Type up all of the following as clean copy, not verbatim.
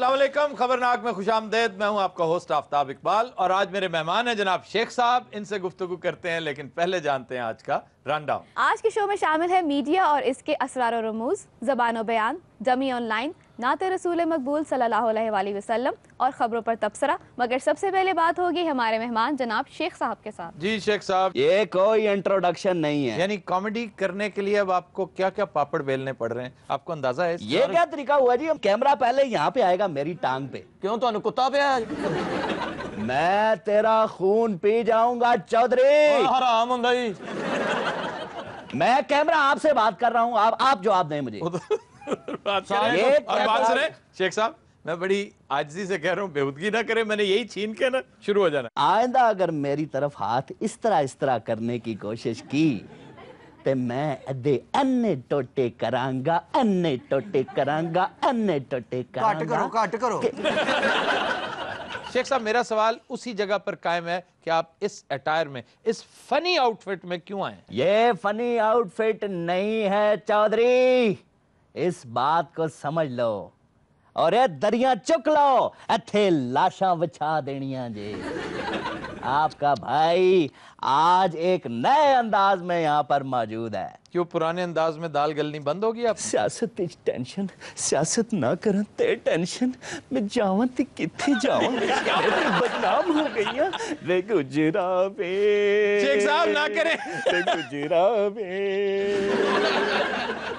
अस्सलाम वालेकुम, खबरनाक में खुश आमदेद। मैं हूं आपका होस्ट आफ्ताब इकबाल और आज मेरे मेहमान हैं जनाब शेख साहब। इनसे गुफ्तगू करते हैं, लेकिन पहले जानते हैं आज का रनडाउन। आज के शो में शामिल है मीडिया और इसके असरार और रमूज, ज़बान बयान, डमी ऑनलाइन, नाते रसूल मकबूल सल्लल्लाहु अलैहि वसल्लम और खबरों पर तबसरा। मगर सबसे पहले बात होगी हमारे मेहमान जनाब शेख साहब के साथ। जी शेख साहब, ये कोई इंट्रोडक्शन नहीं है। यानी कॉमेडी करने के लिए अब आपको क्या क्या पापड़ बेलने पड़ रहे हैं, आपको अंदाजा है? ये क्या तरीका हुआ जी? कैमरा पहले यहाँ पे आएगा मेरी टांग पे। क्यों, तो कुत्ता पे है? मैं तेरा खून पी जाऊंगा चौधरी। हराम हुंदा जी। मैं कैमरा आपसे बात कर रहा हूँ, आप जवाब दें मुझे। बात सुने शेख साहब, मैं बड़ी आजिज़ी से कह रहा हूँ, बेहुदगी ना करें। मैंने यही छीन के ना शुरू हो जाना। आइंदा अगर मेरी तरफ हाथ इस तरह करने की कोशिश की तो मैं अदे अन्ने टोटे करांगा, अन्ने टोटे करांगा, अन्ने टोटे करांगा। काट करो। शेख साहब, मेरा सवाल उसी जगह पर कायम है कि आप इस अटायर में, इस फनी आउटफिट में क्यों आए? ये फनी आउटफिट नहीं है चौधरी, इस बात को समझ लो और ये दरिया चुक लो, इत्थे लाशा बिछा देनियां जे। आपका भाई आज एक नए अंदाज में यहाँ पर मौजूद है। क्यों, पुराने अंदाज में दाल गलनी बंद होगी? आप सियासत इच टेंशन, सियासत ना करन ते टेंशन, मैं जावां ते किथे जावां, बदनाम हो गईयां वे गुजरावे। शेख साहब ना करें। वे गुजरावे।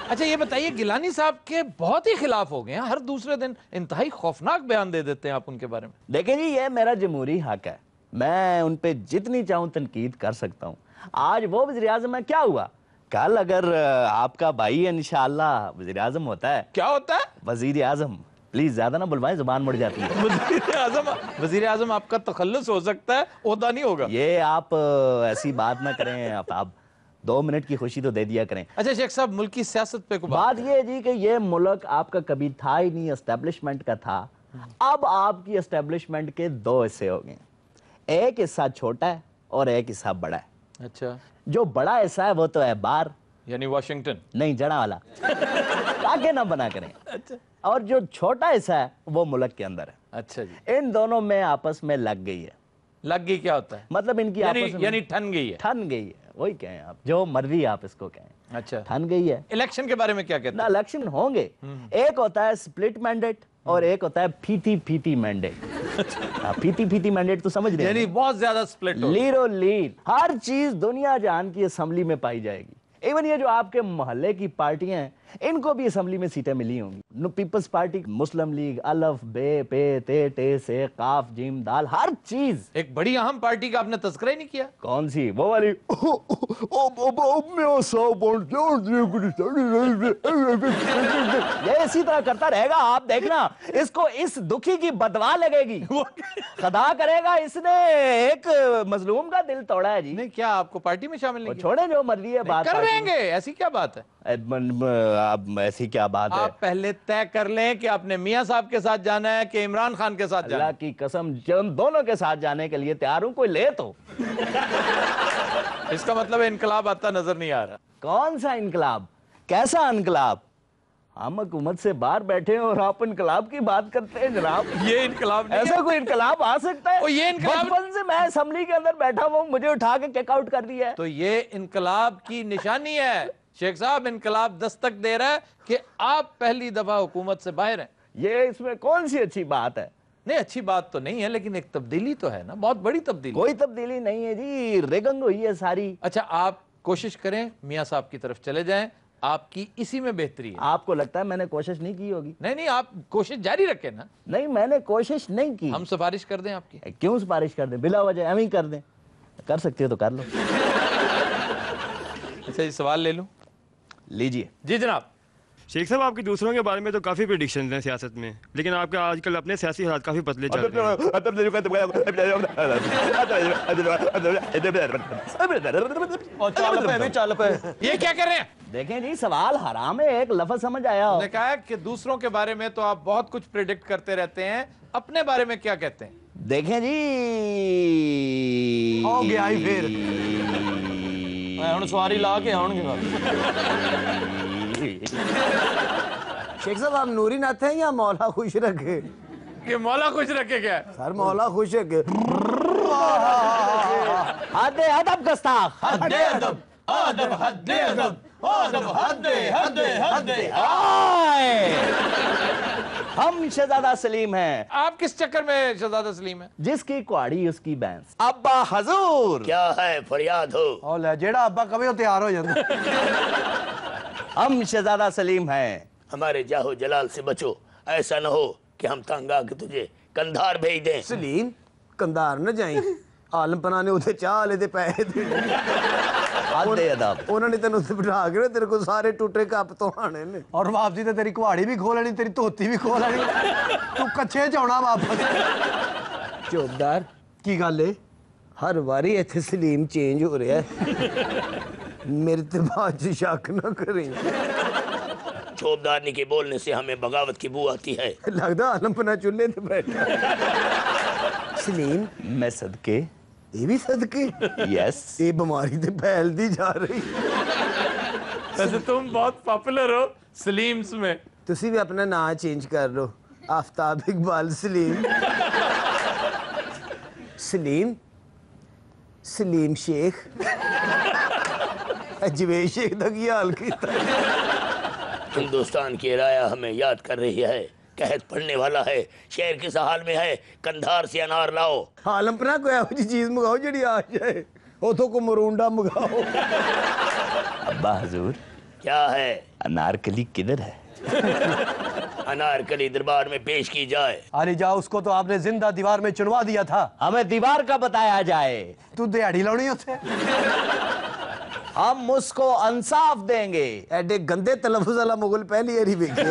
अच्छा ये बताइए, गिलानी साहब के बहुत ही खिलाफ हो गए हैं, हर दूसरे दिन इंतहाई खौफनाक बयान दे देते हैं आप उनके बारे में। देखें जी, ये मेरा जमहूरी हक है, मैं उन पे जितनी चाहूं तनकीद कर सकता हूं। आज वो वज़ीर आज़म है, क्या हुआ? कल अगर आपका भाई इंशाअल्लाह वज़ीर आज़म होता है। क्या होता है? वज़ीर आज़म। प्लीज ज्यादा ना बुलवाएं, जुबान मुड़ जाती है। वज़ीर आज़म आपका तखल्लुस हो सकता है, ओहदा नहीं होगा। ये आप ऐसी बात ना करें। आप 2 मिनट की खुशी तो दे दिया करें। अच्छा शेख साहब, मुल्क की सियासत पे बात ये है जी कि ये मुल्क आपका कभी था ही नहीं, एस्टेब्लिशमेंट का था। अब आपकी एस्टेब्लिशमेंट के 2 हिस्से हो गए, एक हिस्सा छोटा है और एक हिस्सा बड़ा है। अच्छा, जो बड़ा हिस्सा है वो तो है बाहर, यानी वाशिंगटन, नहीं जड़ा वाला। आगे ना बना करें। अच्छा। और जो छोटा हिस्सा है वो मुल्क के अंदर है। अच्छा जी। इन दोनों में आपस में लग गई है। लग गई क्या होता है? मतलब इनकी आपस में यानी ठन गई है। ठन गई है, वही कहें आप, जो मर्जी आप इसको कहें। अच्छा, ठन गई है। इलेक्शन के बारे में क्या कहते ना, हैं? इलेक्शन होंगे, एक होता है स्प्लिट मैंडेट और एक होता है फीती मैंडेट। फीती मैंडेट तो समझ रहे हैं, यानी बहुत ज्यादा स्प्लिट हो। लीरो लीड हर चीज दुनिया जहान की असेंबली में पाई जाएगी। इवन ये जो आपके मोहल्ले की पार्टियां हैं, इनको भी असेंबली में सीटें मिली होंगी। पीपल्स पार्टी, मुस्लिम लीग, अलफ बे पे ते टे से काफ जीम दाल, हर चीज। एक बड़ी अहम पार्टी का आपने तज़किरा ही नहीं किया। कौन सी? वो वाली। ये इसी तरह करता रहेगा, आप देखना, इसको इस दुखी की बदवा लगेगी। खुदा करेगा, इसने एक मजलूम का दिल तोड़ा है जी। नहीं, क्या आपको पार्टी में शामिल नहीं किया? छोड़े, जो मर्जी है बात कर देंगे, ऐसी क्या बात है? अब ऐसी क्या बात है? आप पहले तय कर लें कि आपने मियां साहब के साथ जाना है कि इमरान खान के साथ जाना अल्लाह है। की कसम, जब दोनों के साथ जाने के लिए तैयार हूं, कोई ले तो। इसका मतलब इनकलाब आता नजर नहीं आ रहा। कौन सा इनकलाब? कैसा इनकलाब? हम हुकूमत से बाहर बैठे हैं और आप इनकलाब की बात करते हैं जनाब। ये इनकलाब नहीं ऐसा है। कोई इनकलाब आ सकता है? और ये इनकलाब- बचपन से मैं असेंबली के अंदर बैठा हुआ हूं, मुझे उठा के किक आउट कर दिया है। तो ये इनकलाब की निशानी है शेख साहब। इनकलाब दस्तक दे रहा है कि आप पहली दफा हुकूमत से बाहर हैं। ये इसमें कौन सी अच्छी बात है? नहीं, अच्छी बात तो नहीं है, लेकिन एक तब्दीली तो है ना, बहुत बड़ी तब्दीली। कोई तब्दीली नहीं है जी, रिगंग हुई है सारी। अच्छा, आप कोशिश करें मियां साहब की तरफ चले जाएं, आपकी इसी में बेहतरी है। आपको लगता है मैंने कोशिश नहीं की होगी? नहीं, आप कोशिश जारी रखें ना। नहीं, मैंने कोशिश नहीं की। हम सिफारिश कर दें आपकी? क्यों सिफारिश कर दें? बिला वजह एम ही कर दें। कर सकते हो तो कर लो। अच्छा, ये सवाल ले लूं? लीजिए जी जनाब। शेख साहब, आपके दूसरों के बारे में तो काफ़ी प्रेडिक्शंस हैं सियासत में, लेकिन आपके आजकल अपने सियासी हालात काफ़ी पतले चल रहे हैं। ये क्या कर रहे हैं? देखें जी, सवाल हराम है, एक लफ्ज समझ आया हो। मैंने कहा कि दूसरों के बारे में तो आप बहुत कुछ प्रेडिक्ट करते रहते हैं, अपने बारे में क्या कहते हैं? देखें जी, हो गया ही फिर। हुण सवारी ला के आउणगे। शेख साहब, आप नूरी नाथ हैं या मौला खुश रखे? کہ مولا خوش رکھے گیا سر مولا خوش ہے کہ حد ادب گستاخ حد ادب ادب حد ادب ادب حد حد حد آئے ہم شہزادہ سلیم ہیں. آپ کس چکر میں شہزادہ سلیم ہے؟ جس کی کوڑی اس کی بینس. ابا حضور کیا ہے فریاد ہو؟ اور لے جیڑا ابا کبھی وہ تیار ہو جاتا. ہم شہزادہ سلیم ہیں. ہمارے جاہو جلال سے بچو، ایسا نہ ہو کہ ہم تنگ آ کے تجھے کندھار بھیج دیں. سلیم کندھار نہ جائیں، عالم پناہ نے اتنے چاہ لے دے پیسے دے حد ادب. انہوں نے تینوں سے بٹھا کے تیرے کو سارے ٹوٹے کپ تو آنے نے اور واپسی تے تیری کواڑی بھی کھو لینی، تیری دھوتی بھی کھو لینی، تو کچھے چاؤنا واپس. چوبدار کی گل ہے ہر واری ایتھے سلیم چینج ہو رہا ہے، میرے تے بعد شک نہ کریں. چوبدارنی کے بولنے سے ہمیں بغاوت کی بو آتی ہے. لگدا عالم پناہ چولہے تے بیٹھا. سلیم میں صدقے. یہ بھی صدقے یس. یہ بیماری تے پھیل دی جا رہی. ویسے تم بہت پاپولر ہو سلیمز میں. تسی بھی اپنا نام چینج کر لو، آفتاب اقبال سلیم. سلیم سلیم شیخ جویش شیخ دا کی حال کیتا. ہندوستان کی رایا ہمیں یاد کر رہی ہے، قحط پڑنے والا ہے، شہر کس حال میں ہے، کندھار سے انار لاؤ. عالم پناہ کوئی ایہو جی چیز منگاؤ جڑی آ جائے، اتھوں کو مرونڈا منگاؤ. ابا حضور کیا ہے؟ انارکلی کدھر ہے؟ انارکلی دربار میں پیش کی جائے. علی جا اس کو تو آپ نے زندہ دیوار میں چنوا دیا تھا. ہمیں دیوار کا بتایا جائے. تو دیہڑی لاؤنی ہوتے ہم اس کو انصاف دیں گے. ایڈے گندے تلفظ والا مغل پہلی ہری ویکھے.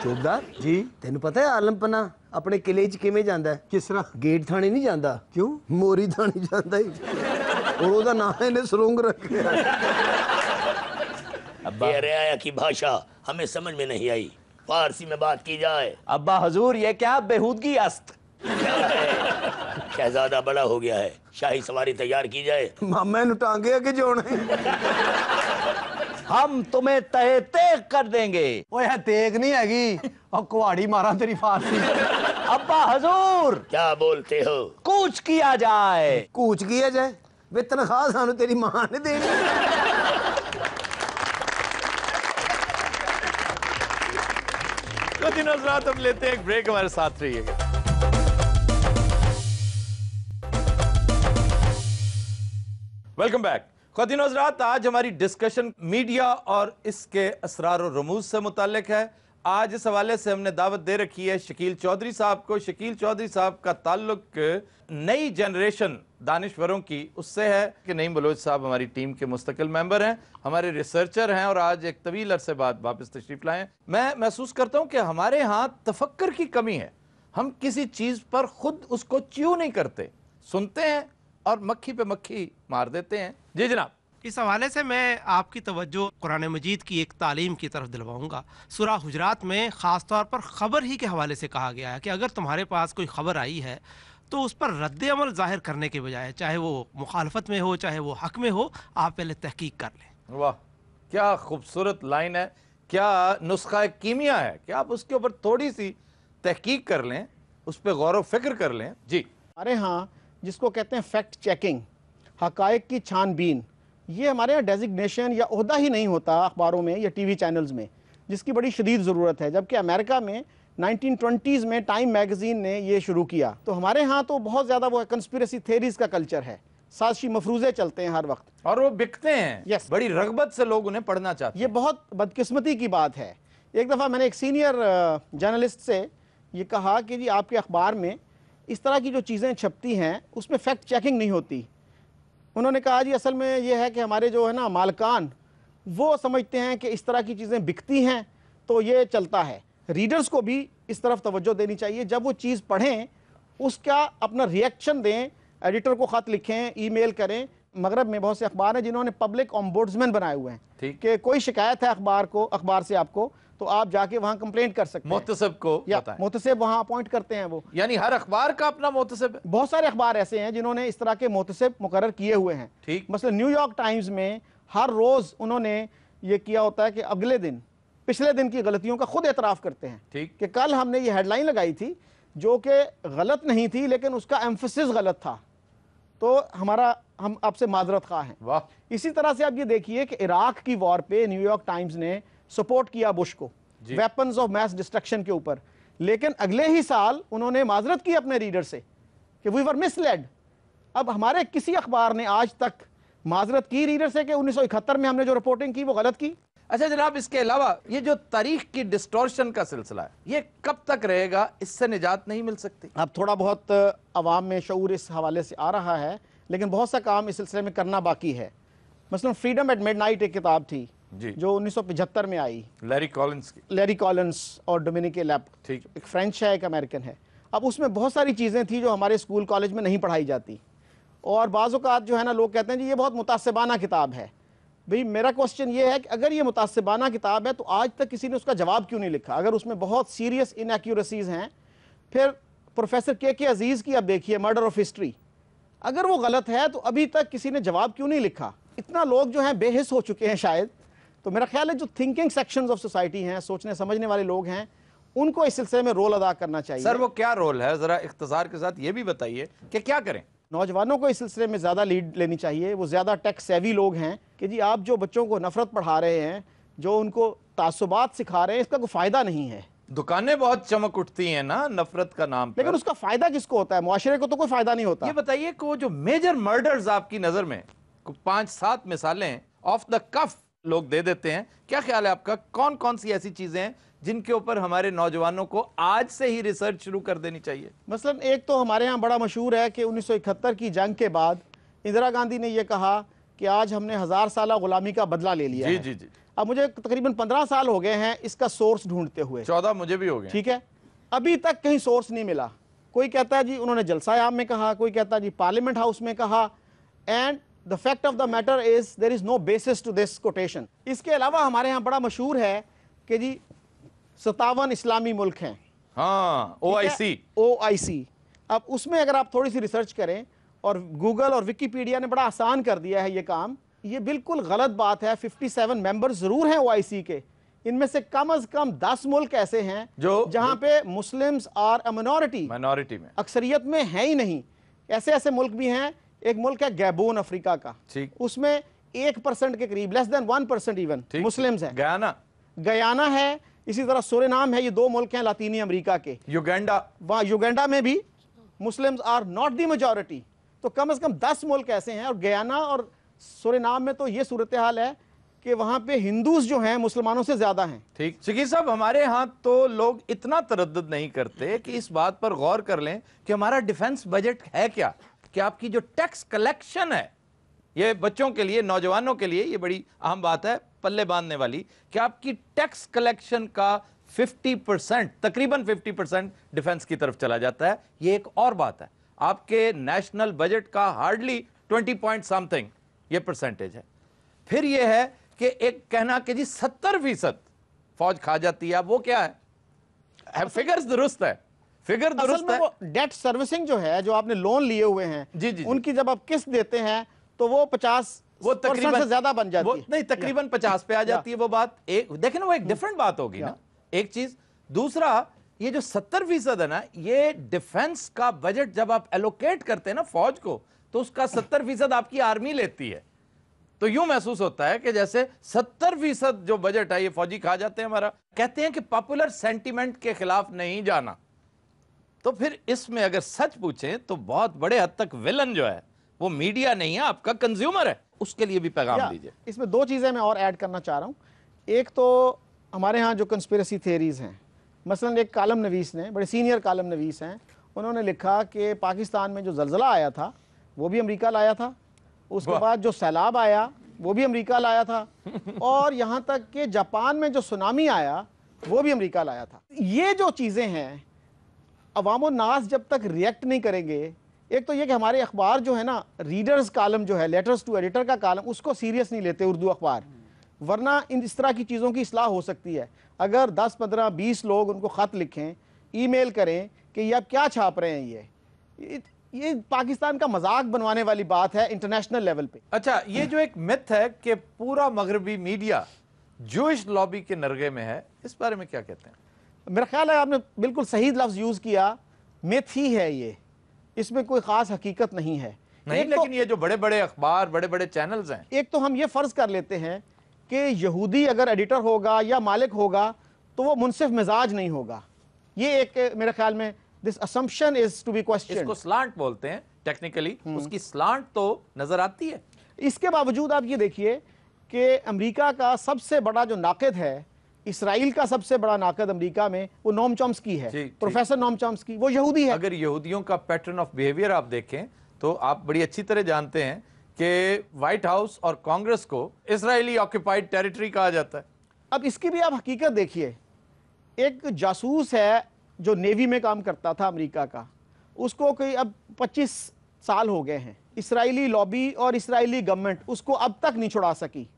چوبدار جی تینوں پتہ ہے عالم پناہ اپنے قلعے چ کیویں جاندا ہے؟ کس طرح؟ گیٹ تھانے نہیں جاندا. کیوں؟ موری تھانے جاندا ہے اور او دا نام ہے سرنگ رکھیا. یہ رعایا کی بھاشا ہمیں سمجھ میں نہیں آئی، فارسی میں بات کی جائے. ابا حضور یہ کیا بےہودگی است. کیا ہے؟ شہزادہ بڑا ہو گیا ہے، شاہی سواری تیار کی جائے. ماما نو ٹانگے کے جوڑے. ہم تمہیں تہے تیغ کر دیں گے. اوے ہے تیگ نہیں ہےگی اور کواڑی مارا تیری فارسی. ابا حضور کیا بولتے ہو؟ کوچ کیا جائے. کوچ کیا جائے؟ بے تنخواہ سانو تیری ماں نے دینی. کچھ دن حضرات ہم لیتے ہیں ایک بریک، ہمارے ساتھ رہیے گا. Welcome back. خواتین و حضرات، آج ہماری ڈسکشن میڈیا اور اس کے اسرار و رموز سے متعلق ہے. آج اس حوالے سے ہم نے دعوت دے رکھی ہے شکیل چودھری صاحب کو. شکیل چودھری صاحب کا تعلق نئی جنریشن دانشوروں کی اس سے ہے کہ نعیم بلوچ صاحب ہماری ٹیم کے مستقل ممبر ہیں، ہمارے ریسرچر ہیں اور آج ایک طویل عرصے بعد واپس تشریف لائے ہیں. میں محسوس کرتا ہوں کہ ہمارے ہاں تفکر کی کمی ہے. ہم کسی چیز پر خود اس کو چیو نہیں کرتے، سنتے ہیں اور مکھی پہ مکھی مار دیتے ہیں. جی جناب. اس حوالے سے میں آپ کی توجہ قرآن مجید کی ایک تعلیم کی طرف دلواؤں گا. سورہ حجرات میں خاص طور پر خبر ہی کے حوالے سے کہا گیا ہے کہ اگر تمہارے پاس کوئی خبر آئی ہے تو اس پر رد عمل ظاہر کرنے کے بجائے، چاہے وہ مخالفت میں ہو چاہے وہ حق میں ہو، آپ پہلے تحقیق کر لیں. واہ کیا خوبصورت لائن ہے، کیا نسخہ کیمیا ہے کہ آپ اس کے اوپر تھوڑی سی تحقیق کر لیں، اس پہ غور و فکر کر لیں. جی. ہمارے ہاں جس کو کہتے ہیں فیکٹ چیکنگ، حقائق کی چھان بین، یہ ہمارے یہاں ڈیزگنیشن یا عہدہ ہی نہیں ہوتا اخباروں میں یا ٹی وی چینلز میں، جس کی بڑی شدید ضرورت ہے. جبکہ امریکہ میں 1920s میں ٹائم میگزین نے یہ شروع کیا. تو ہمارے ہاں تو بہت زیادہ وہ کنسپیریسی تھیریز کا کلچر ہے، سازشی مفروضے چلتے ہیں ہر وقت اور وہ بکتے ہیں. Yes. بڑی رغبت سے لوگ انہیں پڑھنا چاہتے ہیں. یہ بہت بدقسمتی کی بات ہے. ایک دفعہ میں نے ایک سینئر جرنلسٹ سے یہ کہا کہ جی آپ کے اخبار میں اس طرح کی جو چیزیں چھپتی ہیں اس میں فیکٹ چیکنگ نہیں ہوتی. انہوں نے کہا جی اصل میں یہ ہے کہ ہمارے جو ہے نا مالکان وہ سمجھتے ہیں کہ اس طرح کی چیزیں بکتی ہیں تو یہ چلتا ہے. ریڈرز کو بھی اس طرف توجہ دینی چاہیے، جب وہ چیز پڑھیں اس کا اپنا ریئیکشن دیں، ایڈیٹر کو خط لکھیں، ای میل کریں. مغرب میں بہت سے اخبار ہیں جنہوں نے پبلک اومبوڈسمین بنائے ہوئے ہیں کہ کوئی شکایت ہے اخبار سے آپ کو تو آپ جا کے وہاں کمپلینٹ کر سکتے ہیں. محتسب کو بتائیں. محتسب وہاں اپوائنٹ کرتے ہیں وہ. یعنی ہر اخبار کا اپنا محتسب ہے. بہت سارے اخبار ایسے ہیں جنہوں نے اس طرح کے محتسب مقرر کیے ہوئے ہیں. ٹھیک. مثلا نیو یارک ٹائمز میں ہر روز انہوں نے یہ کیا ہوتا ہے کہ اگلے دن पिछले दिन की गलतियों का खुद एतराफ़ करते हैं ठीक। कि कल हमने ये हेडलाइन लगाई थी जो कि गलत नहीं थी लेकिन उसका एम्फसिस गलत था, तो हम आपसे माजरत खा हैं। वाह। इसी तरह से आप ये देखिए कि इराक की वॉर पे न्यूयॉर्क टाइम्स ने सपोर्ट किया बुश को वेपन्स ऑफ मैस डिस्ट्रक्शन के ऊपर, लेकिन अगले ही साल उन्होंने माजरत की अपने रीडर से कि वी वर मिसलेड। अब हमारे किसी अखबार ने आज तक माजरत की रीडर से कि 1971 में हमने जो रिपोर्टिंग की वो गलत की? अच्छा जनाब, इसके अलावा ये जो तारीख की डिस्टॉर्शन का सिलसिला है, ये कब तक रहेगा? इससे निजात नहीं मिल सकती? अब थोड़ा बहुत अवाम में शऊर इस हवाले से आ रहा है, लेकिन बहुत सा काम इस सिलसिले में करना बाकी है। मसलन फ्रीडम एट मिडनाइट एक किताब थी जी, जो 1975 में आई, लैरी कॉलिंस की। लैरी कॉलिंस और डोमिनिके लैप, ठीक। एक फ्रेंच है एक अमेरिकन है। अब उसमें बहुत सारी चीज़ें थी जो हमारे स्कूल कॉलेज में नहीं पढ़ाई जाती, और बाज़ औक़ात जो है ना लोग कहते हैं जी ये बहुत मुतासिबाना किताब है। भाई मेरा क्वेश्चन ये है कि अगर ये मुतासिबाना किताब है तो आज तक किसी ने उसका जवाब क्यों नहीं लिखा? अगर उसमें बहुत सीरियस इनएक्यूरेसीज हैं, फिर प्रोफेसर के अजीज़ की अब देखिए मर्डर ऑफ हिस्ट्री, अगर वो गलत है तो अभी तक किसी ने जवाब क्यों नहीं लिखा? इतना लोग जो हैं बेहिस हो चुके हैं शायद। तो मेरा ख्याल है जो थिंकिंग सेक्शंस ऑफ सोसाइटी हैं, सोचने समझने वाले लोग हैं, उनको इस सिलसिले में रोल अदा करना चाहिए। सर वो क्या रोल है, जरा इख्तिसार के साथ ये भी बताइए कि क्या करें? नौजवानों को इस सिलसिले में ज़्यादा लीड लेनी चाहिए। वो ज़्यादा टेक सेवी लोग हैं कि जी आप जो बच्चों को नफरत पढ़ा रहे हैं, जो उनको तासुबात सिखा रहे हैं, इसका कोई फ़ायदा नहीं है। दुकानें बहुत चमक उठती हैं ना नफरत का नाम पर, लेकिन उसका फ़ायदा किसको होता है? मुआशरे को तो कोई फ़ायदा नहीं होता। ये बताइए कि वो जो मेजर मर्डर्स आपकी नज़र में 5-7 मिसालें ऑफ द कफ लोग दे देते हैं, क्या ख्याल है आपका? कौन कौन सी ऐसी चीज़ें हैं जिनके ऊपर हमारे नौजवानों को आज से ही रिसर्च शुरू कर देनी चाहिए? मसलन एक तो हमारे यहाँ बड़ा मशहूर है कि 1971 की जंग के बाद इंदिरा गांधी ने यह कहा कि आज हमने 1000 साल गुलामी का बदला ले लिया जी है। जी जी। अब मुझे तकरीबन 15 साल हो गए हैं इसका सोर्स ढूंढते हुए। 14 मुझे भी हो गए। ठीक है, अभी तक कहीं सोर्स नहीं मिला। कोई कहता है जी उन्होंने जलसा आम में कहा, कोई कहता है जी पार्लियामेंट हाउस में कहा, and the fact of the matter is there is no basis to this quotation. इसके अलावा हमारे यहाँ बड़ा मशहूर है कि जी 57 इस्लामी मुल्क हैं। हाँ, OIC। अब उसमें अगर आप थोड़ी सी रिसर्च करें, और गूगल और विकीपीडिया ने बड़ा आसान कर दिया है ये काम, ये बिल्कुल गलत बात है। 57 मेंबर जरूर हैं OIC के, इनमें से कम 10 मुल्क ऐसे हैं जो जहां पे मुस्लिम्स आर अ मिनॉरिटी में, अक्सरियत में है ही नहीं। ऐसे ऐसे मुल्क भी हैं। एक मुल्क है गैबोन अफ्रीका का, ठीक, उसमें 1% के करीब, लेस देन 1% इवन मुस्लिम्स हैं। गयाना है, इसी तरह सूरीनाम है। ये 2 मुल्क हैं लातीनी अमेरिका के। युगांडा, वहाँ युगांडा में भी Muslims are not the majority. तो कम से कम 10 मुल्क ऐसे हैं, और गयाना और सूरीनाम में तो ये सूरत हाल है कि वहाँ पे हिंदूज जो हैं मुसलमानों से ज्यादा हैं। ठीक। शकील साहब, हमारे यहाँ तो लोग इतना तरद्दुद नहीं करते कि इस बात पर गौर कर लें कि हमारा डिफेंस बजट है क्या, कि आपकी जो टैक्स कलेक्शन है, ये बच्चों के लिए, नौजवानों के लिए ये बड़ी अहम बात है पल्ले बांधने वाली, कि आपकी टैक्स कलेक्शन का 50%, तकरीबन 50% डिफेंस की तरफ चला जाता है। ये एक और बात है, आपके नेशनल बजट का हार्डली 20 पॉइंट समथिंग ये परसेंटेज है। फिर ये है कि एक कहना कि जी 70% फौज खा जाती है, वो क्या है? फिगर्स दुरुस्त है, फिगर दुरुस्त है। वो डेट सर्विसिंग जो है, जो आपने लोन लिए हुए हैं, जी, उनकी जब आप किस्त देते हैं तो वो 50% से ज्यादा बन जाती है। नहीं, तकरीबन 50 पे आ जाती है वो बात। एक देखें ना, वो एक डिफरेंट बात होगी ना, एक चीज। दूसरा, ये जो 70% है ना, ये डिफेंस का बजट जब आप एलोकेट करते हैं ना फौज को, तो उसका 70% आपकी आर्मी लेती है। तो यूं महसूस होता है कि जैसे 70% जो बजट है ये फौजी खा जाते हैं हमारा। कहते हैं कि पॉपुलर सेंटीमेंट के खिलाफ नहीं जाना। तो फिर इसमें अगर सच पूछें तो बहुत बड़े हद तक विलन जो है वो मीडिया नहीं है, आपका कंज्यूमर है। उसके लिए भी पैगाम दीजिए। इसमें 2 चीजें मैं और ऐड करना चाह रहा हूं। एक तो हमारे यहाँ जो कंस्पिरेसी थेरीज हैं, मसलन एक कालम नवीस ने, बड़े सीनियर कालम नवीस हैं, उन्होंने लिखा कि पाकिस्तान में जो जलजला आया था वो भी अमेरिका लाया था, उसके बाद जो सैलाब आया वो भी अमेरिका लाया था, और यहाँ तक कि जापान में जो सुनामी आया वो भी अमेरिका लाया था। ये जो चीज़ें हैं, अवाम नास जब तक रिएक्ट नहीं करेंगे, एक तो ये कि हमारे अखबार जो है ना, रीडर्स कालम जो है, लेटर्स टू एडिटर का कालम, उसको सीरियस नहीं लेते उर्दू अखबार, वरना इस तरह की चीज़ों की इस्लाह हो सकती है। अगर 10, 15, 20 लोग उनको ख़त लिखें, ईमेल करें कि ये आप क्या छाप रहे हैं, ये पाकिस्तान का मजाक बनवाने वाली बात है इंटरनेशनल लेवल पे। अच्छा, ये जो एक मिथ है कि पूरा मगरबी मीडिया जूइश लॉबी के नरगे में है, इस बारे में क्या कहते हैं? मेरा ख्याल है आपने बिल्कुल सही लफ्ज़ यूज़ किया, मिथ ही है ये, इसमें कोई ख़ास हकीकत नहीं है। नहीं, लेकिन ये जो बड़े बड़े अखबार, बड़े बड़े चैनल्स हैं, एक तो हम ये फ़र्ज़ कर लेते हैं कि यहूदी अगर एडिटर होगा या मालिक होगा तो वो मुनसिफ मिजाज नहीं होगा। ये एक मेरे ख्याल में this assumption is to be question. इसको स्लांट बोलते हैं टेक्निकली, उसकी स्लांट तो नजर आती है। इसके बावजूद आप ये देखिए कि अमेरिका का सबसे बड़ा जो नाक़िद है, इसराइल का सबसे बड़ा नाक़िद अमेरिका में, वो नोम चॉम्स्की है, प्रोफेसर नोम चॉम्स्की, वो यहूदी है। अगर यहूदियों का पैटर्न ऑफ बिहेवियर आप देखें तो आप बड़ी अच्छी तरह जानते हैं कि व्हाइट हाउस और कांग्रेस को इसराइली ऑक्यूपाइड टेरिटरी कहा जाता है। अब इसकी भी आप हकीकत देखिए, एक जासूस है जो नेवी में काम करता था अमेरिका का, उसको कोई अब 25 साल हो गए हैं, इसराइली लॉबी और इसराइली गवर्नमेंट उसको अब तक नहीं छुड़ा सकी,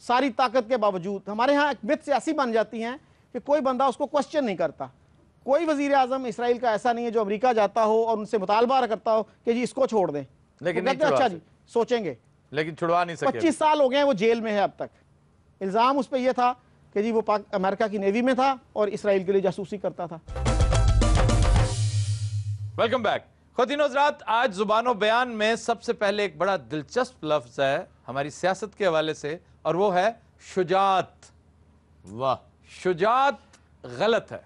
सारी ताकत के बावजूद। हमारे यहाँ एक मिथ सियासी बन जाती हैं कि कोई बंदा उसको क्वेश्चन नहीं करता। कोई वजीर आजम इसराइल का ऐसा नहीं है जो अमेरिका जाता हो और उनसे मुतालबा करता हो कि जी इसको छोड़ दें, लेकिन तो अच्छा जी सोचेंगे, लेकिन छुड़वा नहीं सके। 25 साल हो गए हैं वो जेल में है अब तक। इल्ज़ाम उस पर यह था कि जी वो अमेरिका की नेवी में था और इसराइल के लिए जासूसी करता था। Welcome back. ख़वातीन हज़रात, आज ज़ुबानो बयान में सबसे पहले एक बड़ा दिलचस्प लफ्ज़ है हमारी सियासत के हवाले से, और वो है शुजात। वाह, शुजात गलत है।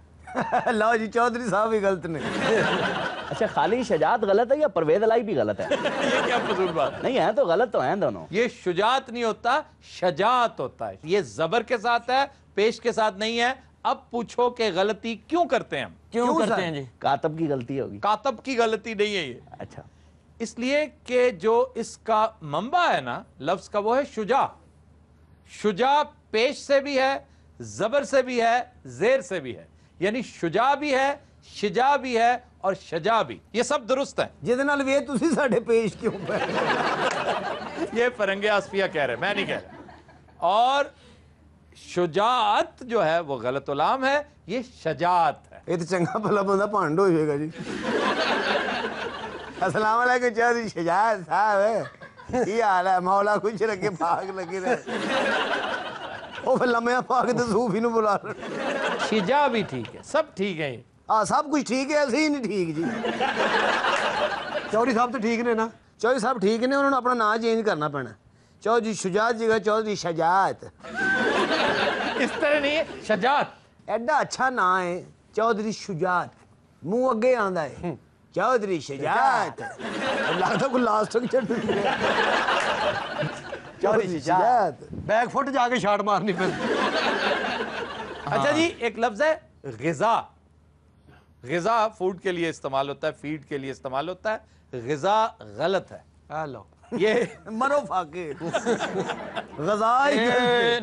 लो जी, चौधरी साहब भी गलत ने। अच्छा, खाली शजात गलत है या परवेज अलाई भी गलत है? ये क्या फजूल बात? नहीं है तो गलत तो हैं दोनों। ये शुजात नहीं होता, शजात होता है। ये जबर के साथ है, पेश के साथ नहीं है। अब पूछो कि गलती क्यों करते हैं हम? क्यों करते हैं जी? कातब की गलती होगी। कातब की गलती नहीं है ये। अच्छा, इसलिए कि जो इसका मंबा है ना लफ्ज का, वो है शुजा। शुजा पेश से भी है, जबर से भी है, जेर से भी है, यानी शुजा भी है, शिजा भी है और शजा भी। ये सब दुरुस्त है। जिहदे नाल वे तुसी साडे पेश क्यों पे? ये फरंगे आसफिया कह रहे, मैं नहीं कह रहा। और शुजात जो है वो गलत उलाम है, ये शजात है। ये तो चंगा भला बंदा भंड हो जाएगा जी। अस्सलाम वालेकुम चौधरी शजात साहब, की हाल है? मौला खुश रखे, भाग लगे रहे। ਉਹ ਫਿਰ ਲੰਮਿਆਂ ਪਾ ਕੇ ਤੇ ਸੂਫੀ ਨੂੰ ਬੁਲਾ ਲੈ। शिजा भी ठीक है, सब ठीक है। ਆ ਸਭ ਕੁਝ ਠੀਕ ਹੈ, ਅਸੀਂ ਨਹੀਂ ਠੀਕ ਜੀ। ਚੌਧਰੀ ਸਾਹਿਬ ਤਾਂ ਠੀਕ ਨੇ ਨਾ? ਚੌਧਰੀ ਸਾਹਿਬ ਠੀਕ ਨੇ, ਉਹਨਾਂ ਨੂੰ ਆਪਣਾ ਨਾਂ ਚੇਂਜ ਕਰਨਾ ਪੈਣਾ। ਚੌਧਰੀ ਸ਼ੁਜਾਤ ਜਗ੍ਹਾ ਚੌਧਰੀ ਸ਼ਜਾਤ। इस तरह नहीं है, शजात ਐਡਾ ਅੱਛਾ ਨਾਂ ਹੈ ਚੌਧਰੀ ਸ਼ੁਜਾਤ, ਮੂੰਹ ਅੱਗੇ ਆਂਦਾ ਹੈ ਚੌਧਰੀ ਸ਼ਜਾਤ। ਲੱਗਦਾ ਕੋਈ ਲਾਸਟ ਤੱਕ ਛੱਡ ਗਿਆ। चौधरी शजात बैक फुट जाके शॉट मारनी फिर। अच्छा जी, एक लफ्ज है ग़िज़ा। ग़िज़ा फूड के लिए इस्तेमाल होता है, फीड के लिए इस्तेमाल होता है। ग़िज़ा गलत है। हेलो, ये मरो फाके। ग़िज़ा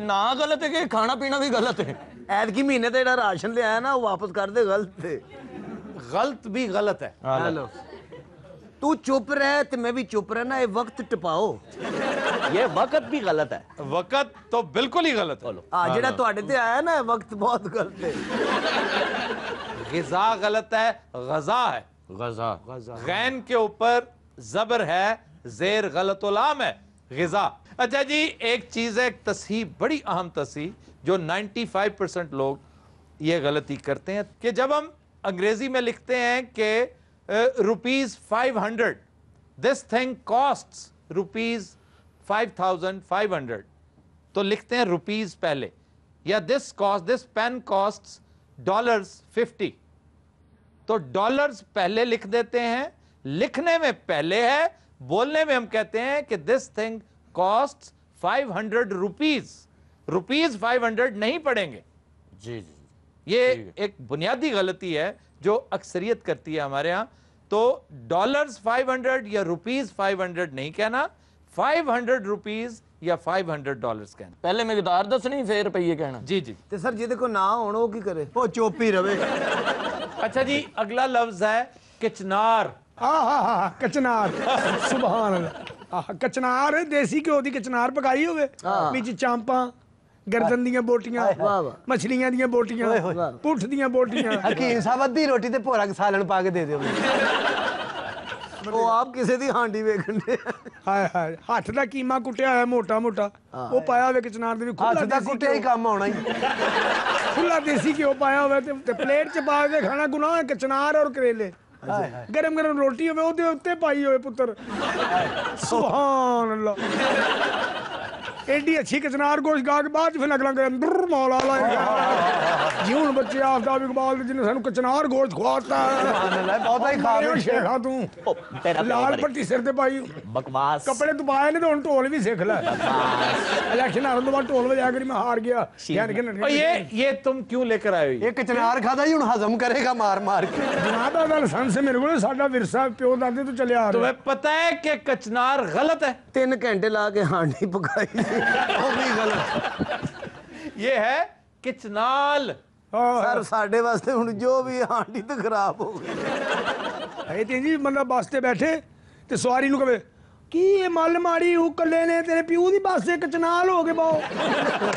ना गलत है कि खाना पीना भी गलत है? ऐत की महीने तो जेड़ा राशन ले आया ना, वो वापस कर दे, गलत थे। गलत भी गलत है। हेलो, तू चुप रह ते मैं भी चुप रहना, ये वक्त टपाओ। ये वक्त भी गलत है। वक़्त तो बिल्कुल ही गलत है। हाँ, जेड़ा तुहाडे ते आया ना, वक्त बहुत गलत है। ग़िज़ा गलत है, ग़ज़ा है। गजा गैन के ऊपर जबर है, जेर गलत उलाम है, ग़िज़ा। अच्छा जी, एक चीज़ है, एक तस्हीह, बड़ी अहम तस्हीह, जो 95% लोग ये गलती करते हैं कि जब हम अंग्रेजी में लिखते हैं कि ₹500, दिस थिंग कॉस्ट्स ₹5,500, तो लिखते हैं रुपीज पहले, या दिस पेन कॉस्ट्स $50, तो डॉलर्स पहले लिख देते हैं। लिखने में पहले है, बोलने में हम कहते हैं कि this thing costs 500 rupees. Rupees 500 नहीं पढ़ेंगे जी जी। ये एक बुनियादी गलती है जो अक्सरियत करती है हमारे यहाँ। तो डॉलर्स 500 या रुपीज 500 नहीं कहना, 500 रुपीज या 500 डॉलर्स कहना। पहले मिकदार दसनी फिर रुपये कहना। जी जी। ते सर जिहदे को ना होण ओ की करे? ओ चुप ही रवे। अच्छा जी, अगला लफ्ज है किचनार। हाँ कचनार। सुभान अल्लाह। कचनार देसी घ्यो दी कचनार पकाई होवे, विच चांपां, गर्दन दियां बोटियां, मछलियां दियां बोटियां, पुठ दियां बोटियां। हकीम साहब अद्धी रोटी ते भोरा सालन पा के दे दियो। ਉਹ ਆਪ ਕਿਸੇ ਦੀ ਹਾਂਡੀ ਵੇਖਣ ਦੇ ਹਾਏ ਹਾਏ ਹੱਥ ਦਾ ਕੀਮਾ ਕੁੱਟਿਆ ਹੋਇਆ ਮੋਟਾ ਮੋਟਾ ਉਹ ਪਾਇਆ ਹੋਵੇ ਕਚਨਾਰ ਦੇ ਵੀ ਹੱਥ ਦਾ ਕੁੱਟਿਆ ਹੀ ਕੰਮ ਆਉਣਾ ਹੀ ਖੁੱਲਾ ਦੇਸੀ ਘਿਓ ਪਾਇਆ ਹੋਵੇ ਤੇ ਪਲੇਟ 'ਚ ਪਾ ਕੇ ਖਾਣਾ ਗੁਨਾਹ ਹੈ ਕਚਨਾਰ ਔਰ ਕਰੇਲੇ ਗਰਮ ਗਰਮ ਰੋਟੀ ਹੋਵੇ ਉਹਦੇ ਉੱਤੇ ਪਾਈ ਹੋਵੇ ਪੁੱਤਰ ਸੁਭਾਨ ਅੱਲਾ एडी अच्छी कचनार गोश्त गा के बाद फिर लगना के अंदर मौला लाएगा जी हुन बच्चे आफ्ताब इकबाल जिन्हें सानू कचनार गोश्त खवाता है सुभान अल्लाह बहुत ही खा रहे शेखा तू तेरा लाल पट्टी सिर ते पाई बकवास कपड़े तो पाए ने तो हुन ढोल भी सीख ले इलेक्शन आने तो बाद ढोल बजा कर मैं हार गया यार के ये तुम क्यों लेकर आए हो ये कचनार खाता ही हुन हजम करेगा मार मार के जनाब दा लाइसेंस मेरे को साडा विरसा प्यो दादे तो चले आ रहा तुम्हें पता है कि कचनार गलत है 3 घंटे ला के हांडी पकाई वो भी गलत ये है किचनाल सर साडे वास्ते हुन जो भी हांडी तो खराब हो गई ए जी मतलब बस ते बैठे ते सवारी नु कहे की ये मल मारी हूं कल्ले ने तेरे प्यू दी बस से कचनाल हो गए बाओ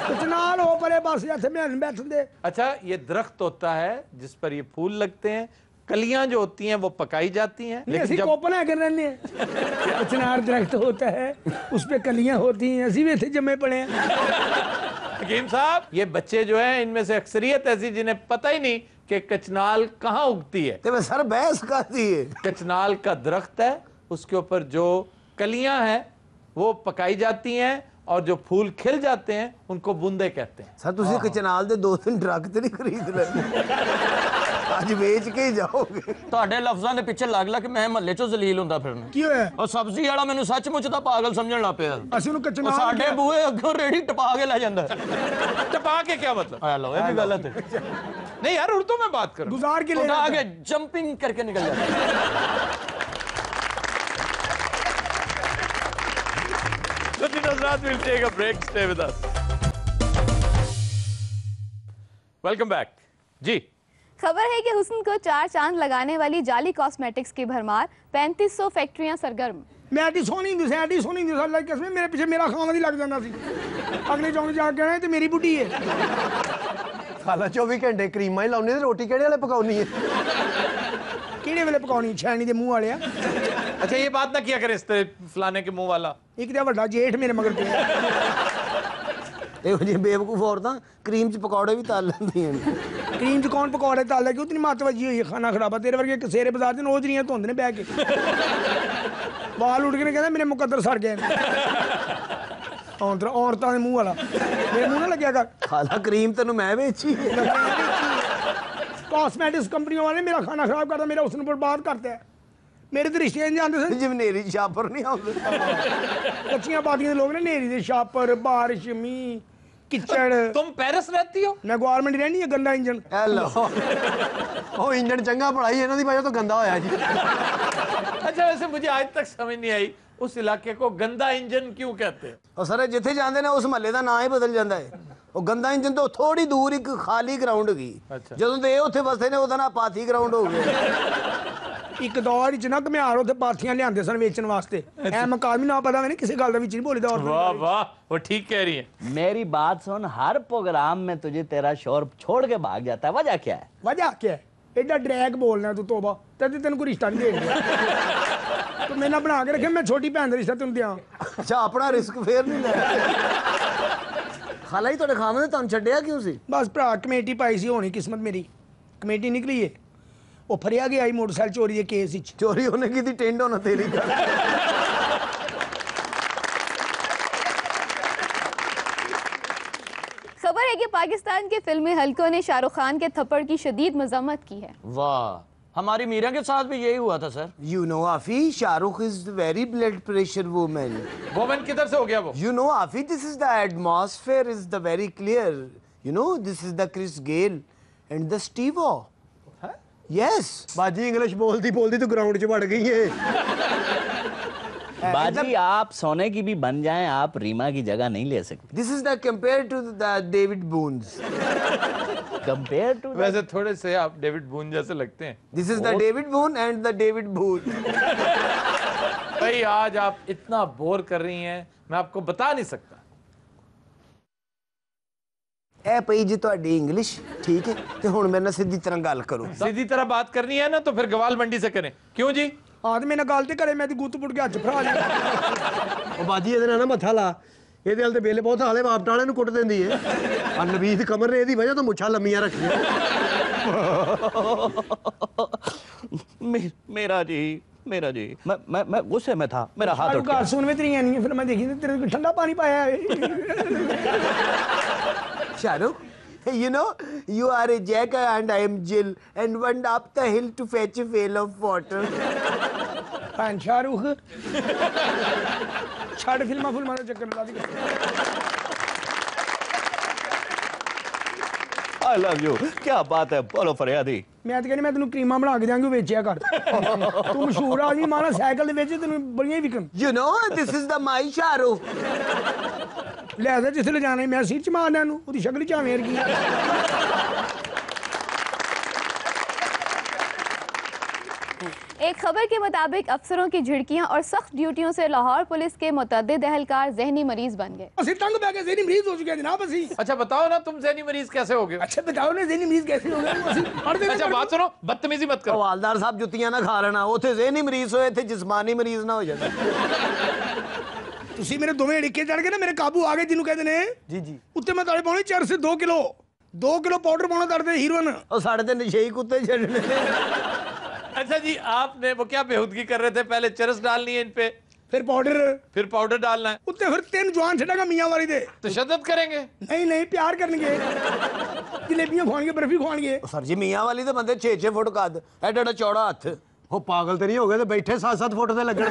कचनाल हो परे बस इथे मैं बैठन दे अच्छा ये दरख्त होता है जिस पर ये फूल लगते हैं कलियां जो होती हैं वो पकाई जाती हैं लेकिन जब कोपन है कर रहने हैं कचनार दरख्त होता है उस पे कलियां होती हैं ऐसी भी थे जमे पड़े हैं हकीम साहब ये बच्चे जो हैं इनमें से अक्सरियत ऐसी जिन्हें पता ही नहीं कि कचनाल कहाँ उगती है तो सर बहस खाती है कचनाल का दरख्त है उसके ऊपर जो कलियां हैं वो पकाई जाती हैं और जो फूल खिल जाते हैं उनको बूंदे कहते हैं सर तुसी कचनाल दे 2-3 ट्रक ते नहीं खरीद ले ਅੱਜ ਵੇਚ ਕੇ ਹੀ ਜਾਓਗੇ ਤੁਹਾਡੇ ਲਫ਼ਜ਼ਾਂ ਦੇ ਪਿੱਛੇ ਲੱਗ ਲੱਗ ਮੈਂ ਮਹੱਲੇ ਚੋਂ ਜ਼ਲੀਲ ਹੁੰਦਾ ਫਿਰਨਾ ਕੀ ਹੋਇਆ ਉਹ ਸਬਜ਼ੀ ਵਾਲਾ ਮੈਨੂੰ ਸੱਚਮੁੱਚ ਦਾ ਪਾਗਲ ਸਮਝਣ ਲੱਗ ਪਿਆ ਅਸੀਂ ਉਹਨੂੰ ਉਹ ਕਚਨਾਰ ਸਾਡੇ ਬੂਹੇ ਅੱਗੋਂ ਰੇੜੀ ਟਪਾ ਕੇ ਲੈ ਜਾਂਦਾ टपा के क्या मतलब ਆ ਲਓ ਇਹ ਵੀ ਗਲਤ ਹੈ नहीं यार उर्दू में बात करो गुजार के ले उठा के जंपिंग करके निकल जाता We'll take a break. Stay with us. Welcome back. जी खबर है कि हुस्न को 4 चांद लगाने वाली जाली कॉस्मेटिक्स की भरमार 3500 फैक्ट्रियां सरगर्म मैं एडी सोहनी हुंदी सी एडी सोहनी हुंदी सी अल्लाह की कसम मेरे पीछे मेरा खामद ही लग जांदा सी अगले चौंक जा के आना ते मेरी बुढ़ी है साला 24 घंटे क्रीमां ही लाउनी ते रोटी केड़े वाले पकाउनी है किहड़े वेले पकाउनी छैनी दे मुंह वाले अच्छा ये बात ना किया करे इस तरह फलाने के मुंह वाला एक ते वड्डा जेठ मेरे मगर पिया ਇਹੋ ਜਿਹੇ ਬੇਵਕੂਫ ਔਰਤਾਂ ਕਰੀਮ ਚ ਪਕੌੜੇ ਵੀ ਤਲ ਲੈਂਦੀਆਂ ਨੇ ਕਰੀਮ ਚ ਕੌਣ ਪਕੌੜੇ ਤਲ ਕਿ ਉਤਨੀ ਮੱਤ ਵੱਜੀ ਹੋਈ ਹੈ ਖਾਣਾ ਖਰਾਬਾ ਤੇਰੇ ਵਰਗੇ ਕਸੇਰੇ ਬਾਜ਼ਾਰ ਦੇ ਨੋਜਰੀਆਂ ਧੁੰਦ ਨੇ ਬਹਿ ਕੇ ਵਾਲ ਉੱਡ ਕੇ ਨੇ ਕਹਿੰਦਾ ਮੇਰੇ ਮੁਕੱਦਰ ਸੜ ਗਏ ਔਰਤਾਂ ਦੇ ਮੂੰਹ ਵਾਲਾ ਮੇਰੇ ਮੂੰਹ ਨਾ ਲੱਗਿਆ ਕਰ ਖਾਲਾ ਕਰੀਮ ਤੈਨੂੰ ਮੈਂ ਵੇਚੀ कॉस्मेटिक्स कंपनियों वाले मेरा खाना खराब करता मेरा उसने बर्बाद करता है मेरे तो रिश्ते जानते थे जमनेरी छापर नहीं आते कच्चियां पातियां लोग ने नेरी दे छापर बारिश मींह किचड़ तुम पेरिस रहती हो मैं गवर्नमेंट रहनी है गंदा इंजन हेलो ओ इंजन चंगा पढ़ाई इन्हां दी वजह तो गंदा होया जी अच्छा वैसे मुझे आज तक समझ नहीं आई उस इलाके को गंदा इंजन क्यों कहते हैं और सर जिथे जाते ने उस महल्ले का नाम ही बदल जाता है ਉਹ ਗੰਦਾ ਇੰਜਨ ਤੋਂ ਥੋੜੀ ਦੂਰ ਇੱਕ ਖਾਲੀ ਗਰਾਊਂਡ ਗਈ ਜਦੋਂ ਤੇ ਇਹ ਉੱਥੇ ਵਸਦੇ ਨੇ ਉਹਦਾ ਨਾਂ ਪਾਥੀ ਗਰਾਊਂਡ ਹੋ ਗਿਆ ਇੱਕ ਦੌਰ ਵਿੱਚ ਨਾ ਘਮਿਆਰ ਉੱਥੇ ਪਾਥੀਆਂ ਲਿਆਂਦੇ ਸਨ ਵੇਚਣ ਵਾਸਤੇ ਐ ਮਕਾਮੀ ਨਾ ਪਤਾ ਨਹੀਂ ਕਿਸੇ ਗੱਲ ਦਾ ਵਿੱਚ ਨਹੀਂ ਬੋਲੀਦਾ और वाह वाह वो ठीक कह रही है मेरी बात सुन हर प्रोग्राम में तुझे तेरा शोर छोड़ के भाग जाता है वजह क्या है वजह क्या है एडा ड्रैग बोलना तू तोबा तद तेन कोई रिश्ता नहीं देना तू मेरे बना के रखे मैं छोटी भैन का रिश्ता तेन दिया अच्छा अपना रिस्क फेर नहीं ले खाला ही ਤੁਹਾਡੇ ਖਾਮੇ ਨੇ ਤੁਹਾਨੂੰ ਛੱਡਿਆ ਕਿਉਂ ਸੀ ਬਸ ਭਰਾ ਕਮੇਟੀ ਪਾਈ ਸੀ ਹੋਣੀ ਕਿਸਮਤ ਮੇਰੀ ਕਮੇਟੀ ਨਿਕਲੀ ਏ ਉਹ ਫੜਿਆ ਗਿਆ ਮੋਟਰਸਾਈਕਲ ਚੋਰੀ ਦੇ ਕੇਸ ਵਿੱਚ ਚੋਰੀ ਹੋਣੇ ਕੀ ਦੀ ਟੈਂਡ ਹੋਣਾ ਤੇਰੀ ਗੱਲ खबर है कि पाकिस्तान के फिल्मी हलकों ने शाहरुख खान के थप्पड़ की शदीद मजम्मत की है वाह हमारी मीरा के साथ भी यही हुआ था सर यू नो आफी Shahrukh is very blood pressure woman woman किधर से हो गया वो यू नो आफी this is the atmosphere is the very clear you know this is the Chris Gayle and the Stevo yes बाजी इंग्लिश बोलती बोलती तो ग्राउंड च बढ़ गई है बाजी आप सोने की भी बन जाएं आप रीमा की जगह नहीं ले सकते this is the compare to the David Boon's compare to वैसे थोड़े से आप डेविड बून जैसे लगते हैं this is the David Boon and the David Boon भाई आज आप इतना बोर कर रही हैं मैं आपको बता नहीं सकता ए पई जी ਤੁਹਾਡੀ ਇੰਗਲਿਸ਼ ठीक है ਤੇ ਹੁਣ ਮੇਰੇ ਨਾਲ ਸਿੱਧੀ ਤਰ੍ਹਾਂ ਗੱਲ ਕਰੋ सीधी तरह बात करनी है ना तो फिर गवाल मंडी से करें क्यों जी ਆ ਤੇ ਮੇਰੇ ਨਾਲ ਗੱਲ ਤੇ ਕਰੇ, ਮੈਂ ਤੇ ਗੁੱਤ ਪੁੱਟ ਕੇ ਹੱਥ ਫੜਾ ਲਿਆ। ਉਹ ਬਾਜੀ ਇਹਦੇ ਨਾਲ ਨਾ ਮੱਥਾ ਲਾ, ਇਹਦੇ ਨਾਲ ਤੇ ਬਿੱਲ ਬਹੁਤ ਹਾਲੇ ਬਾਪ ਵਾਲੇ ਨੂੰ ਕੁੱਟ ਦਿੰਦੀ ਏ। ਆ ਨਵੀਦ ਕਮਰ ਨੇ ਇਹਦੀ ਵਜ੍ਹਾ ਤੋਂ ਮੁੱਛਾਂ ਲੰਮੀਆਂ ਰੱਖੀਆਂ। मेरा जी मैं गुस्से में था, मेरा हाथ उठ गया। सुन में तेरी नहीं है, फिर मैं देखी तेरे को ठंडा पानी पाया है। Shahrukh, you know, you are a Jack and I am Jill and went up the hill to fetch a pail of water. Shahrukh छड़ फिल्मा फिल्मा का चक्कर ला दी। I love you। क्या बात है, बोलो फरियादी। मैं तो कहनी मैं तेन क्रीमा बना के देंगे, बेचिया कर। तू मशहूर आदमी माना साइकिल दे बेचे तेन बड़ियां विकन। You know, this is the my Shahrukh। ले जा जिस ले जाने, मैं सिर च मारना नु, ओदी शक्ल झावें वर्गी। एक खबर के मुताबिक अफसरों की झिड़कियां और सख्त ड्यूटियों से लाहौर पुलिस के मुतअद्दिद एहलकार जहनी मरीज बन गए। ਅਸੀਂ ਤੰਗ ਪੈ ਕੇ ਜ਼ਹਿਨੀ ਮਰੀਜ਼ ਹੋ ਚੁੱਕੇ हैं जनाब। ਅਸੀਂ अच्छा बताओ ना, तुम ज़हनी मरीज कैसे हो गए? अच्छा बताओ ना ਜ਼ਹਿਨੀ ਮਰੀਜ਼ कैसे हो गए? ਅਸੀਂ पढ़ते अच्छा बात सुनो, बदतमीजी मत करो। ਹਵਾਲਦਾਰ ਸਾਹਿਬ ਜੁੱਤੀਆਂ ਨਾ ਖਾ ਲੈਣਾ, ਉੱਥੇ ਜ਼ਿਹਨੀ ਮਰੀਜ਼ ਹੋਏ, ਇੱਥੇ ਜਿਸਮਾਨੀ ਮਰੀਜ਼ ਨਾ ਹੋ ਜਾਣਾ। ਤੁਸੀਂ ਮੇਰੇ ਦੋਵੇਂ ਢਿੱਕੇ ਚੜ ਕੇ ਨਾ ਮੇਰੇ ਕਾਬੂ ਆ ਗਏ, ਜਿਹਨੂੰ ਕਹਿੰਦੇ ਨੇ ਜੀ ਜੀ। ਉੱਤੇ ਮੈਂ ਤੁਹਾਡੇ ਪਾਉਣੇ ਚਰ ਸੇ 2 किलो पाउडर पाਉਣਾ ਤੁਹਾਡੇ ਹੀਰੋਇਨ। ਉਹ ਸਾਡੇ ਤੇ ਨਸ਼ੇਈ ਕੁੱਤੇ ਛੱਡਣੇ ਨੇ। अच्छा जी, आपने वो क्या बेहूदगी कर रहे थे? पहले चरस डालनी है इन पे, फिर पाउडर डालना है, उत्ते फिर 3 जवान छड़ेगा मियां वाली दे। तशद्दुद करेंगे? नहीं प्यार करनगे, जलेबियां खवाएंगे, बर्फी खवाएंगे। सर जी मियां वाली तो बंदे 6-6 फुट कद, एडा एडा चौड़ा हथ। ਉਹ ਪਾਗਲ ਤੇ ਨਹੀਂ ਹੋ ਗਏ ਤੇ ਬੈਠੇ 7-7 ਫੁੱਟ ਦੇ ਲੱਗਣ।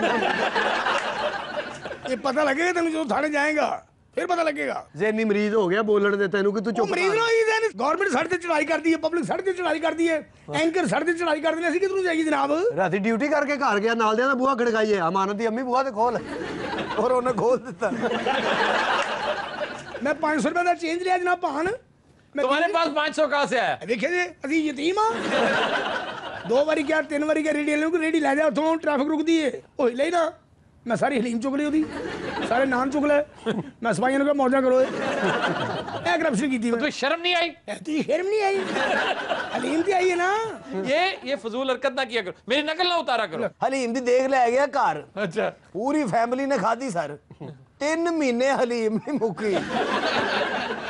ये पता लगेगा तेन जो थाने जाएगा, फिर पता लगेगा। ਜ਼ਿਹਨੀ ਮਰੀਜ਼ ਹੋ ਗਿਆ ਬੋਲਣ ਦੇ ਤੈਨੂੰ ਕਿ ਤੂੰ ਚੁੱਪ ਮਰੀਜ਼ ਨਾ ਹੀ ਗਵਰਨਮੈਂਟ ਸਾਡੇ ਤੇ ਚੜਾਈ ਕਰਦੀ ਹੈ, ਪਬਲਿਕ ਸਾਡੇ ਤੇ ਚੜਾਈ ਕਰਦੀ ਹੈ, ਐਂਕਰ ਸਾਡੇ ਤੇ ਚੜਾਈ ਕਰਦੇ ਨੇ, ਅਸੀਂ ਕਿਧਰੋਂ ਜਾਈਏ ਜਨਾਬ? ਰਾਤੀ ਡਿਊਟੀ ਕਰਕੇ ਘਰ ਗਿਆ, ਨਾਲ ਦਿਆਂ ਦਾ ਬੂਹਾ ਖੜਕਾਈਏ, ਅਮਾਨਤ ਦੀ ਅੰਮੀ ਬੂਹਾ ਤੇ ਖੋਲ, ਔਰ ਉਹਨੇ ਖੋਲ ਦਿੱਤਾ। ਮੈਂ 500 ਰੁਪਏ ਦਾ ਚੇਂਜ ਲਿਆ ਜਨਾਬ ਭਾਨ। तुम्हारे पास 500 कहाँ से आया? ਦੇਖਿਆ ਜੀ ਅਸੀਂ ਯਤੀਮ ਆ। 2 ਵਾਰੀ ਗਿਆ, 3 ਵਾਰੀ ਗਿਆ ਰੇਡੀ ਵਾਲੇ ਨੂੰ, ਰੇਡੀ ਲੈ ਜਾ ਉੱਥੋਂ, ਟ੍ਰੈਫਿਕ ਰੁਕਦੀ ਏ, ਉਹ ਲਈ ਨਾ। ਮੈਂ ਸਾਰੀ ਹਲੀਮ ਚੁੱਕ ਲਈ, ਉਹਦੀ ਸਾਰੇ ਨਾਨ ਚੁੱਕ ਲਏ। ਮੈਂ ਸਫਾਈਆਂ ਨੂੰ ਕਿਹਾ ਮੌਜਾਂ ਕਰੋ, ਇਹ ਕਰਪਸ਼ਨ ਕੀਤੀ। तो शर्म नहीं आई? ती शर्म नहीं आई, हलीम तो आई है ना। ये फजूल हरकत ना किया करो, मेरी नकल ना उतारा करो। ਹਲੀਮ ਦੀ ਦੇਖ ਲੈ ਗਿਆ ਘਰ, अच्छा, ਪੂਰੀ ਫੈਮਿਲੀ ਨੇ ਖਾਧੀ ਸਰ। 3 ਮਹੀਨੇ ਹਲੀਮ ਨਹੀਂ ਮੁੱਕੀ।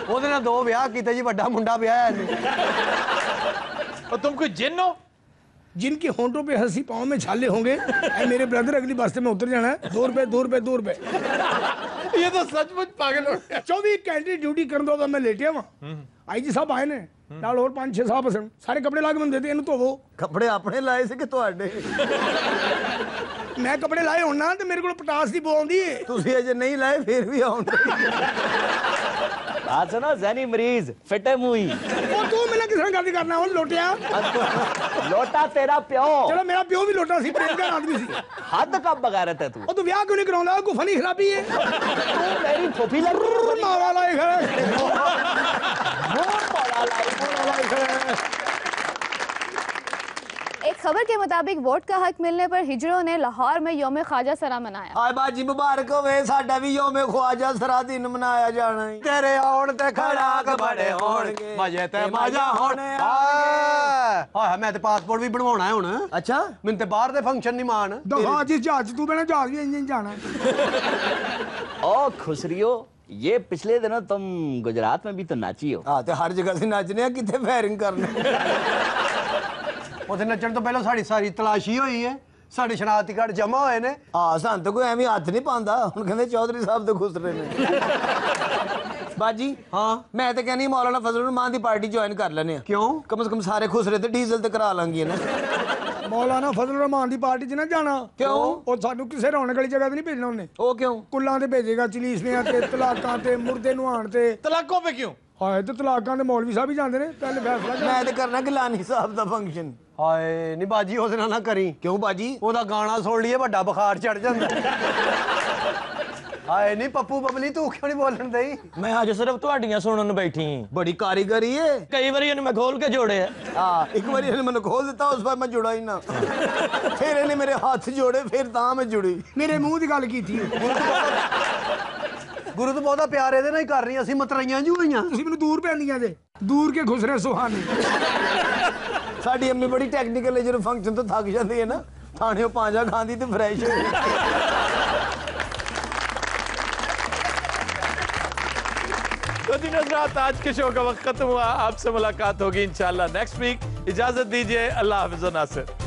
ਉਹਦੇ ਨਾਲ 2 ਵਿਆਹ ਕੀਤੇ ਜੀ, ਵੱਡਾ ਮੁੰਡਾ ਵਿਆਹਿਆ ਇਹਨੇ। और तुम कोई जिन हो? जिनके होंठों पे हंसी, पाँव में छाले होंगे, ऐ मेरे ब्रदर अगली बस्ते में उतर जाना है। 2 रुपए। ये तो सचमुच पागल हो गया। 24 घंटे ड्यूटी कर दो तो मैं लेटिया वहां। आई जी साहब आए ने, ਨਾਲ ਹੋਰ 5-6 ਸਾਹਬ ਹਸਣ, ਸਾਰੇ ਕੱਪੜੇ ਲਾ ਕੇ ਮੈਨੂੰ ਦੇਤੇ, ਇਹਨੂੰ ਧੋਵੋ। ਕੱਪੜੇ ਆਪਣੇ ਲਾਏ ਸੀ ਕਿ ਤੁਹਾਡੇ? ਮੈਂ ਕੱਪੜੇ ਲਾਏ ਹੁਣ ਨਾ ਤੇ ਮੇਰੇ ਕੋਲ ਪਟਾਸ ਦੀ ਬੋ ਆਉਂਦੀ ਏ। ਤੁਸੀਂ ਅਜੇ ਨਹੀਂ ਲਾਏ ਫਿਰ ਵੀ ਆਉਂਦੇ। बात सुनो, ज़हनी मरीज फिटे मुई। ਉਹ ਤੂੰ ਮੈਨੂੰ ਕਿਸ ਨਾਲ ਗੱਲ ਕਰਨਾ? ਉਹ ਲੋਟਿਆ। लोटा तेरा प्यो। ਚਲੋ ਮੇਰਾ ਪਿਓ ਵੀ ਲੋਟਾ ਸੀ, ਪ੍ਰੇਮਕਾਰ ਆਦਮੀ ਸੀ। हद कब बगैरत है तू? ਉਹ ਤੂੰ ਵਿਆਹ ਕਿਉਂ ਨਹੀਂ ਕਰਾਉਂਦਾ? ਕੋਈ ਫਨੀ ਖਰਾਬੀ ਏ। तू मेरी फूफी लग ਮਾਵਾ ਲਾਏ ਖੜਾ। एक खबर के मुताबिक वोट का हक मिलने पर हिजड़ों ने लाहौर में यौम ख्वाजा सरा मनाया। ਹਾਏ ਬਾਜੀ ਮੁਬਾਰਕ ਹੋਵੇ, ਸਾਡਾ ਵੀ ਯੋਮੇ ਖਵਾਜਾ ਸਰਾ ਦਿਨ ਮਨਾਇਆ ਜਾਣਾ ਈ। ਤੇਰੇ ਆਉਣ ਤੇ ਖੜਾਕ ਬੜੇ ਹੋਣਗੇ, ਮਜੇ ਤੇ ਮਜਾ ਹੋਣੇ। ਹਾਏ ਮੈਂ ਤੇ ਪਾਸਪੋਰਟ ਵੀ ਬਣਵਾਉਣਾ ਹੈ ਹੁਣ। ਅੱਛਾ, ਮੈਨੂੰ ਤੇ ਬਾਹਰ ਦੇ ਫੰਕਸ਼ਨ ਨਹੀਂ ਮਾਣ। ਦਫਾ ਜਿਸ ਜਹਾਜ਼ 'ਚ ਤੂੰ ਬਹਿਣਾ, ਜਹਾਜ਼ ਵੀ ਇੰਜ ਜਾਣਾ। ओ खुसरियो, ये पिछले दिनों तुम गुजरात में भी तो नाची हो। ਹਾਂ ਤੇ ਹਰ ਜਗ੍ਹਾ ਤੇ ਨੱਚਨੇ ਆ, ਕਿੱਥੇ ਫਾਇਰਿੰਗ ਕਰਨੇ। ਉੱਥੇ ਨੱਚਣ ਤੋਂ ਪਹਿਲਾਂ ਸਾਡੀ ਸਾਰੀ ਤਲਾਸ਼ੀ ਹੋਈ ਹੈ, ਸਾਡੇ ਸ਼ਨਾਖਤੀ ਕਾਰਡ ਜਮਾ ਹੋਏ ਨੇ। ਹਾਂ ਸਾਨੂੰ ਤਾਂ ਕੋਈ ਐਵੇਂ ਹੱਥ ਨਹੀਂ ਪਾਉਂਦਾ। ਹੁਣ ਕਹਿੰਦੇ ਚੌਧਰੀ ਸਾਹਿਬ ਤੇ ਖੁਸਰੇ ਨੇ। ਬਾਜੀ ਹਾਂ, ਮੈਂ ਤਾਂ ਕਹਿੰਦੀ ਮੌਲਾਨਾ ਫਜ਼ਲ ਰਹਿਮਾਨ ਦੀ ਪਾਰਟੀ ਜੁਆਇਨ ਕਰ ਲੈਨੇ ਆ। ਕਿਉਂ? ਕਮ ਸੇ ਕਮ ਸਾਰੇ ਖੁਸਰੇ ਤੇ ਡੀਜ਼ਲ ਤੇ ਕਰਾ ਲਾਂਗੇ ਨਾ। ਮੌਲਾਨਾ ਫਜ਼ਲ ਰਹਿਮਾਨ ਦੀ ਪਾਰਟੀ 'ਚ ਨਾ ਜਾਣਾ। ਕਿਉਂ? ਉਹ ਸਾਨੂੰ ਕਿਸੇ ਰੌਣਕ ਵਾਲੀ ਜਗ੍ਹਾ ਤੇ ਨਹੀਂ ਭੇਜਣਾ ਉਹਨੇ। ਉਹ ਕਿਉਂ? ਕੁੱਲਾਂ ਤੇ ਭੇਜੇਗਾ, ਚਲੀਸਵਿਆਂ ਤੇ, ਤਲਾਕਾਂ ਤੇ, ਮੁਰਦੇ ਨੁਹਾਣ ਤੇ। तलाकों पे क्यों? ਹਾਏ ਤੇ ਤਲਾਕਾਂ ਦੇ ਮੌਲਵੀ ਸਾਹਿਬ ਹੀ ਜਾਂਦੇ ਨੇ, ਪਹਿਲੇ ਫੈਸਲਾ ਮੈਂ ਤੇ ਕਰਨਾ ਗਿਲਾਨੀ ਸਾਹਿਬ ਦਾ ਫੰਕਸ਼ਨ। ਹਾਏ ਨਹੀਂ ਬਾਜੀ ਉਹਦੇ ਨਾਲ ਨਾ ਕਰੀ। ਕਿਉਂ ਬਾਜੀ? ਉਹਦਾ ਗਾਣਾ ਸੁਣ ਲਈਏ ਵੱਡਾ ਬੁਖਾਰ ਚੜ ਜਾਂਦਾ। ਹਾਏ ਨਹੀਂ ਪੱਪੂ ਬਬਲੀ ਤੂੰ ਕਿਉਂ ਨਹੀਂ ਬੋਲਣ ਦਈ? मैं आज सिर्फ ਤੁਹਾਡੀਆਂ ਸੁਣਨ ਬੈਠੀ। ਬੜੀ ਕਾਰੀਗਰੀ ਏ। ਕਈ ਵਾਰੀ ਇਹਨੂੰ ਮੈਂ ਖੋਲ ਕੇ ਜੋੜੇ ਆ। ਹਾਂ ਇੱਕ ਵਾਰੀ ਇਹਨੇ ਮੈਨੂੰ ਖੋਲ ਦਿੱਤਾ, ਉਸ ਵਾਰ ਮੈਂ ਜੁੜਾ ਹੀ ਨਾ। ਫਿਰ ਇਹਨੇ ਮੇਰੇ ਹੱਥ ਜੋੜੇ, ਫਿਰ ਤਾਂ ਮੈਂ ਜੁੜੀ। ਮੇਰੇ ਮੂੰਹ ਦੀ ਗੱਲ ਕੀਤੀ ਹੈ। ਗੁਰੂ ਤੋਂ ਬਹੁਤਾ ਪਿਆਰ ਇਹਦੇ ਨਾਲ ਹੀ ਕਰ ਰਹੀ, ਅਸੀਂ ਮਤਰਾਈਆਂ ਜੂ ਹੋਈਆਂ। ਤੁਸੀਂ ਮੈਨੂੰ ਦੂਰ ਪੈਂਦੀਆਂ ਜੇ, ਦੂਰ ਕੇ ਖੁਸਰੇ ਸੁਹਾਨੇ। ਸਾਡੀ ਅੰਮੀ ਬੜੀ ਟੈਕਨੀਕਲ ਹੈ, ਜਦੋਂ ਫੰਕਸ਼ਨ ਤੋਂ ਥੱਕ ਜਾਂਦੀ ਹੈ ਨਾ, تھانے پانجا کھاندی تے فریش ہو تو حضرات آج کے شو کا وقت ختم ہوا. آپ سے ملاقات ہوگی انشاءاللہ نیکسٹ ویک. اجازت دیجیے. اللہ حافظ و ناصر.